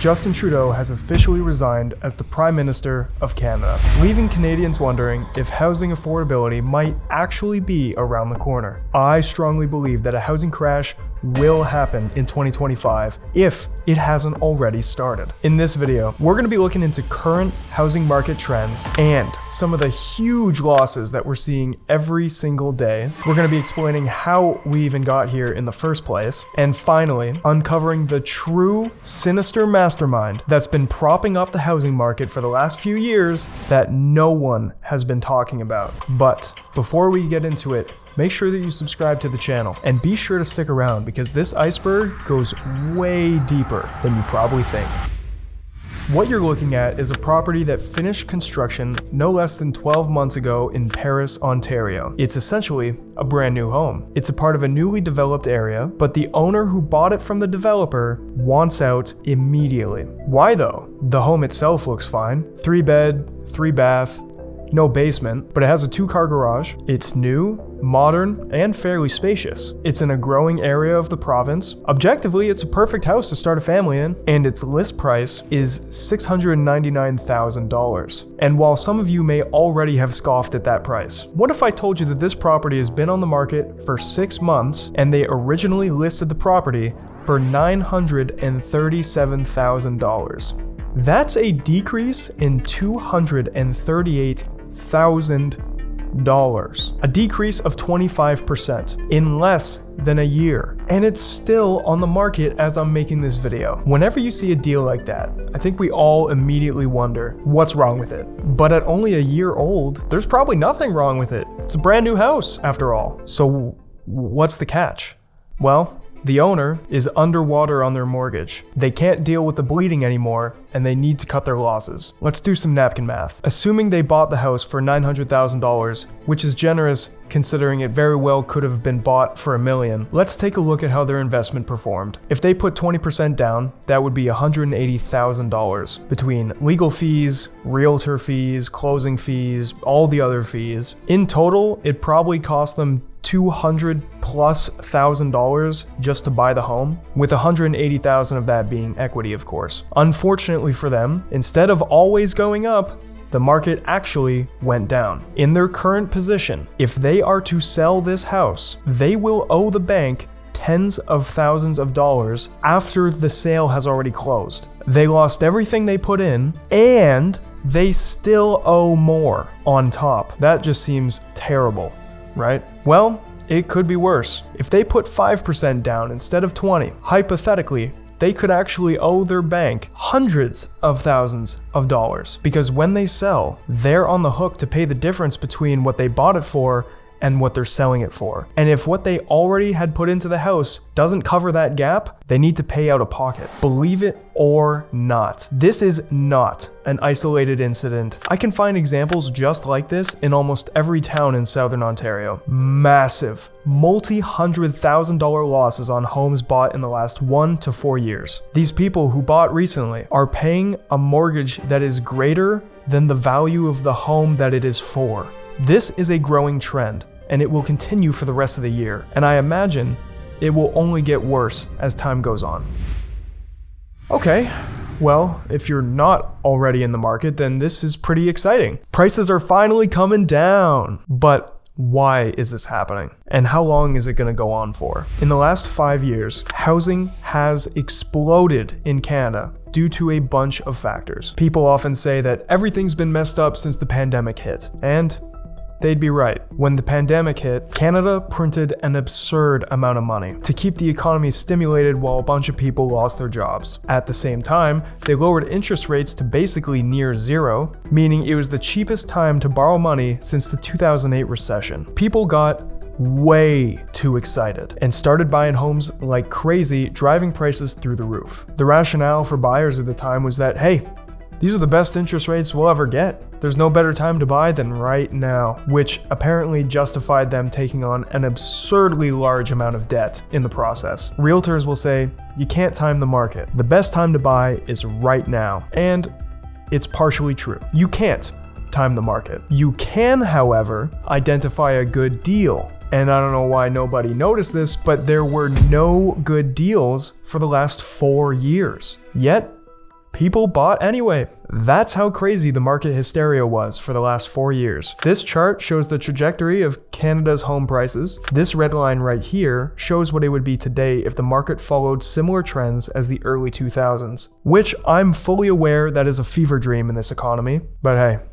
Justin Trudeau has officially resigned as the Prime Minister of Canada, leaving Canadians wondering if housing affordability might actually be around the corner. I strongly believe that a housing crash will happen in 2025 if it hasn't already started. In this video, we're going to be looking into current housing market trends and some of the huge losses that we're seeing every single day. We're going to be explaining how we even got here in the first place, and finally, uncovering the true sinister mastermind that's been propping up the housing market for the last few years that no one has been talking about. But before we get into it, make sure that you subscribe to the channel and be sure to stick around because this iceberg goes way deeper than you probably think. What you're looking at is a property that finished construction no less than 12 months ago in Paris, Ontario. It's essentially a brand new home. It's a part of a newly developed area, but the owner who bought it from the developer wants out immediately. Why though? The home itself looks fine. 3-bed, 3-bath, no basement, but it has a 2-car garage. It's new, modern, and fairly spacious. It's in a growing area of the province. Objectively, it's a perfect house to start a family in, and its list price is $699,000. And while some of you may already have scoffed at that price, what if I told you that this property has been on the market for 6 months and they originally listed the property for $937,000? That's a decrease in $238,000. A decrease of 25% in less than a year. And it's still on the market as I'm making this video. Whenever you see a deal like that, I think we all immediately wonder what's wrong with it. But at only a year old, there's probably nothing wrong with it. It's a brand new house after all. So what's the catch? Well, the owner is underwater on their mortgage. They can't deal with the bleeding anymore, and they need to cut their losses. Let's do some napkin math. Assuming they bought the house for $900,000, which is generous considering it very well could have been bought for $1 million, let's take a look at how their investment performed. If they put 20% down, that would be $180,000 between legal fees, realtor fees, closing fees, all the other fees. In total, it probably cost them $200,000+ just to buy the home, with $180,000 of that being equity, of course. Unfortunately for them, instead of always going up, the market actually went down. In their current position, if they are to sell this house, they will owe the bank tens of thousands of dollars after the sale has already closed. They lost everything they put in, and they still owe more on top. That just seems terrible, right? Well, it could be worse. If they put 5% down instead of 20, hypothetically, they could actually owe their bank hundreds of thousands of dollars, because when they sell, they're on the hook to pay the difference between what they bought it for and what they're selling it for. And if what they already had put into the house doesn't cover that gap, they need to pay out of pocket. Believe it or not, this is not an isolated incident. I can find examples just like this in almost every town in Southern Ontario. Massive, multi-$100,000 losses on homes bought in the last 1 to 4 years. These people who bought recently are paying a mortgage that is greater than the value of the home that it is for. This is a growing trend, and it will continue for the rest of the year, and I imagine it will only get worse as time goes on. Okay, well, if you're not already in the market, then this is pretty exciting. Prices are finally coming down. But why is this happening? And how long is it going to go on for? In the last 5 years, housing has exploded in Canada due to a bunch of factors. People often say that everything's been messed up since the pandemic hit, and they'd be right. When the pandemic hit, Canada printed an absurd amount of money to keep the economy stimulated while a bunch of people lost their jobs. At the same time, they lowered interest rates to basically near zero, meaning it was the cheapest time to borrow money since the 2008 recession. People got way too excited and started buying homes like crazy, driving prices through the roof. The rationale for buyers at the time was that, hey, these are the best interest rates we'll ever get. There's no better time to buy than right now, which apparently justified them taking on an absurdly large amount of debt in the process. Realtors will say, you can't time the market. The best time to buy is right now. And it's partially true. You can't time the market. You can, however, identify a good deal. And I don't know why nobody noticed this, but there were no good deals for the last 4 years. Yet, people bought anyway. That's how crazy the market hysteria was for the last 4 years. This chart shows the trajectory of Canada's home prices. This red line right here shows what it would be today if the market followed similar trends as the early 2000s, which I'm fully aware that is a fever dream in this economy, but hey,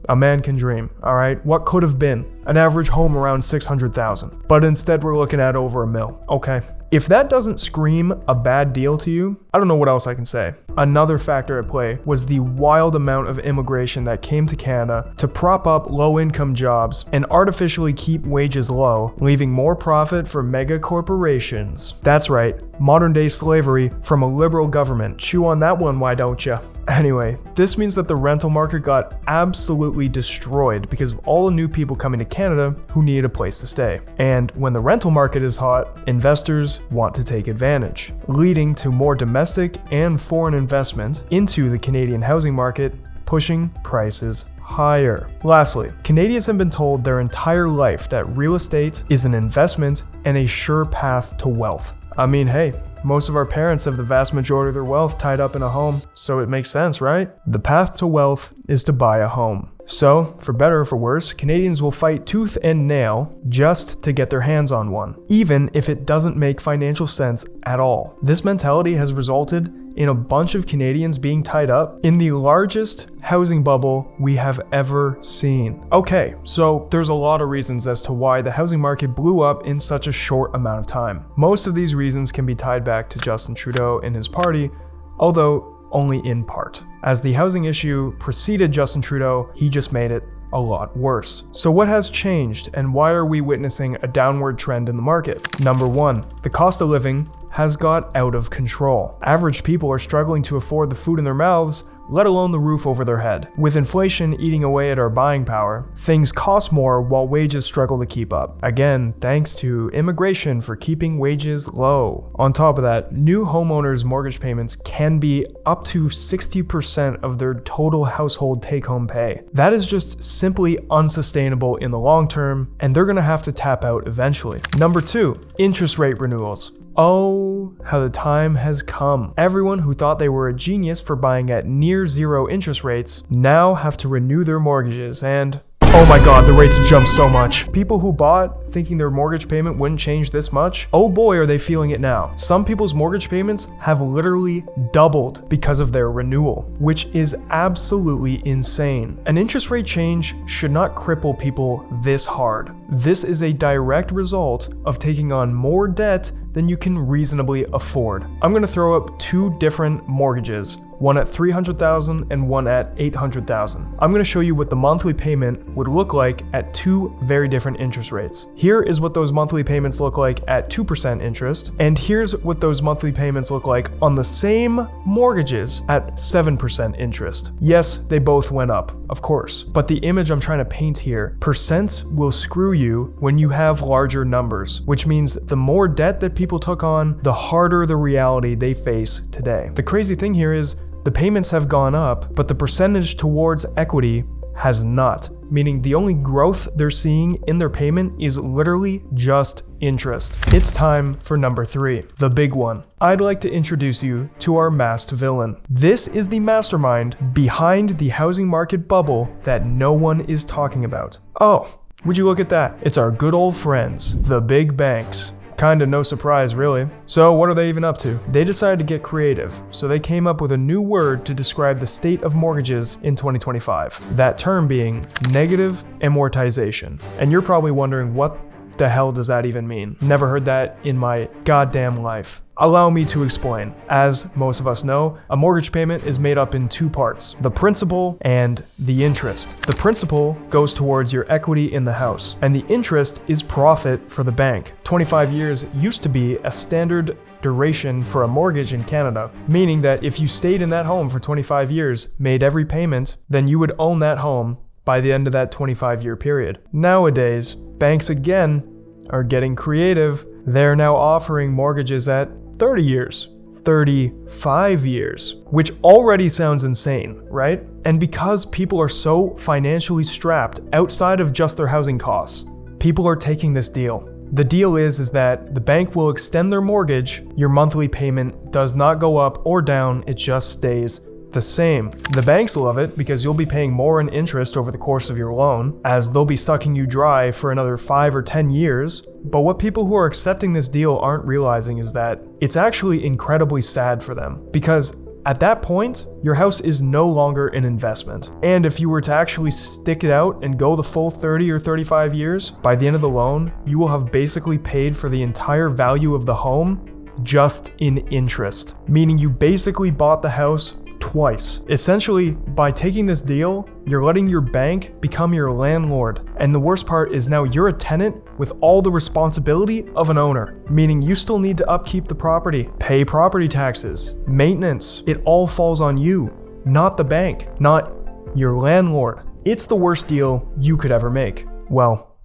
a man can dream, alright? What could have been? An average home around 600,000. But instead we're looking at over $1 million. Okay. If that doesn't scream a bad deal to you, I don't know what else I can say. Another factor at play was the wild amount of immigration that came to Canada to prop up low-income jobs and artificially keep wages low, leaving more profit for mega corporations. That's right, modern-day slavery from a liberal government. Chew on that one, why don't ya? Anyway, this means that the rental market got absolutely destroyed because of all the new people coming to Canada who needed a place to stay. And when the rental market is hot, investors want to take advantage, leading to more domestic and foreign investment into the Canadian housing market, pushing prices higher. Lastly, Canadians have been told their entire life that real estate is an investment and a sure path to wealth. I mean, hey, most of our parents have the vast majority of their wealth tied up in a home, so it makes sense, right? The path to wealth is to buy a home. So, for better or for worse, Canadians will fight tooth and nail just to get their hands on one, even if it doesn't make financial sense at all. This mentality has resulted in a bunch of Canadians being tied up in the largest housing bubble we have ever seen. Okay, so there's a lot of reasons as to why the housing market blew up in such a short amount of time. Most of these reasons can be tied back to Justin Trudeau and his party, although only in part. As the housing issue preceded Justin Trudeau, he just made it a lot worse. So what has changed and why are we witnessing a downward trend in the market? Number 1, the cost of living has got out of control. Average people are struggling to afford the food in their mouths, let alone the roof over their head. With inflation eating away at our buying power, things cost more while wages struggle to keep up. Again, thanks to immigration for keeping wages low. On top of that, new homeowners' mortgage payments can be up to 60% of their total household take-home pay. That is just simply unsustainable in the long term, and they're gonna have to tap out eventually. Number 2, interest rate renewals. Oh, how the time has come. Everyone who thought they were a genius for buying at near zero interest rates now have to renew their mortgages and oh my god, the rates have jumped so much. People who bought thinking their mortgage payment wouldn't change this much, oh boy are they feeling it now. Some people's mortgage payments have literally doubled because of their renewal, which is absolutely insane. An interest rate change should not cripple people this hard. This is a direct result of taking on more debt than you can reasonably afford. I'm going to throw up 2 different mortgages, one at $300,000 and one at $800,000. I'm going to show you what the monthly payment would look like at 2 very different interest rates. Here is what those monthly payments look like at 2% interest, and here's what those monthly payments look like on the same mortgages at 7% interest. Yes, they both went up, of course, but the image I'm trying to paint here, percents will screw you when you have larger numbers, which means the more debt that people took on, the harder the reality they face today. The crazy thing here is the payments have gone up, but the percentage towards equity has not, meaning the only growth they're seeing in their payment is literally just interest. It's time for number 3, the big one. I'd like to introduce you to our masked villain. This is the mastermind behind the housing market bubble that no one is talking about. Oh, would you look at that? It's our good old friends, the big banks. Kinda no surprise, really. So what are they even up to? They decided to get creative, so they came up with a new word to describe the state of mortgages in 2025. That term being negative amortization. And you're probably wondering, what the hell does that even mean? Never heard that in my goddamn life. Allow me to explain. As most of us know, a mortgage payment is made up in 2 parts, the principal and the interest. The principal goes towards your equity in the house, and the interest is profit for the bank. 25 years used to be a standard duration for a mortgage in Canada, meaning that if you stayed in that home for 25 years, made every payment, then you would own that home by the end of that 25-year period. Nowadays, banks again are getting creative. They're now offering mortgages at 30 years, 35 years, which already sounds insane, right? And because people are so financially strapped outside of just their housing costs, people are taking this deal. The deal is that the bank will extend their mortgage, your monthly payment does not go up or down, it just stays the same. The banks love it because you'll be paying more in interest over the course of your loan, as they'll be sucking you dry for another 5 or 10 years. But what people who are accepting this deal aren't realizing is that it's actually incredibly sad for them, because at that point, your house is no longer an investment. And if you were to actually stick it out and go the full 30 or 35 years, by the end of the loan, you will have basically paid for the entire value of the home just in interest. Meaning you basically bought the house twice. Essentially, by taking this deal, you're letting your bank become your landlord. And the worst part is now you're a tenant with all the responsibility of an owner, meaning you still need to upkeep the property, pay property taxes, maintenance. It all falls on you, not the bank, not your landlord. It's the worst deal you could ever make. Well,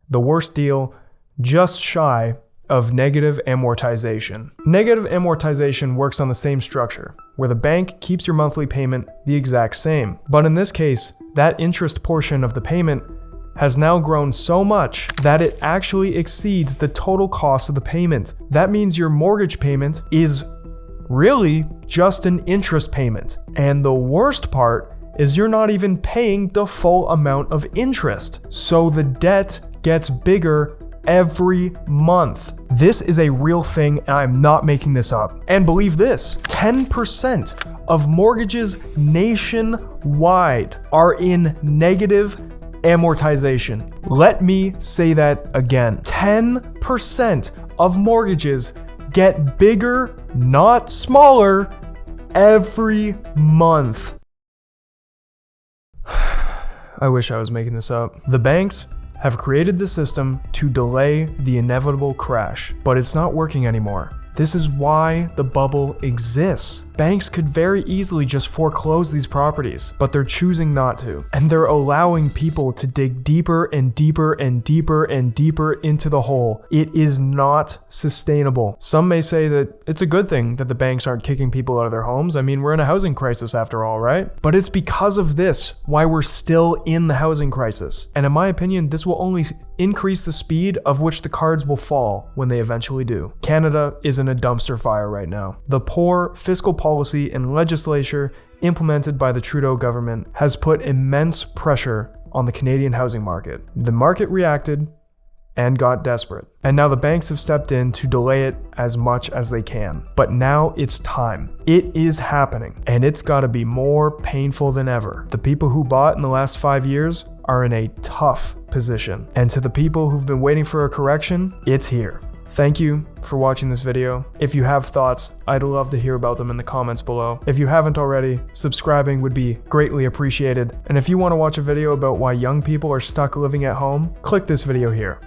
the worst deal just shy of negative amortization. Negative amortization works on the same structure, where the bank keeps your monthly payment the exact same. But in this case, that interest portion of the payment has now grown so much that it actually exceeds the total cost of the payment. That means your mortgage payment is really just an interest payment. And the worst part is you're not even paying the full amount of interest. So the debt gets bigger every month. This is a real thing, and I'm not making this up. And believe this, 10% of mortgages nationwide are in negative amortization. Let me say that again. 10% of mortgages get bigger, not smaller, every month. I wish I was making this up. The banks have created the system to delay the inevitable crash, but it's not working anymore. This is why the bubble exists. Banks could very easily just foreclose these properties, but they're choosing not to. And they're allowing people to dig deeper and deeper and deeper and deeper into the hole. It is not sustainable. Some may say that it's a good thing that the banks aren't kicking people out of their homes. I mean, we're in a housing crisis after all, right? But it's because of this why we're still in the housing crisis. And in my opinion, this will only increase the speed of which the cards will fall when they eventually do. Canada is in a dumpster fire right now. The poor fiscal policy and legislature implemented by the Trudeau government has put immense pressure on the Canadian housing market. The market reacted and got desperate. And now the banks have stepped in to delay it as much as they can. But now it's time. It is happening, and it's gotta be more painful than ever. The people who bought in the last 5 years are in a tough position. And to the people who've been waiting for a correction, it's here. Thank you for watching this video. If you have thoughts, I'd love to hear about them in the comments below. If you haven't already, subscribing would be greatly appreciated. And if you want to watch a video about why young people are stuck living at home, click this video here.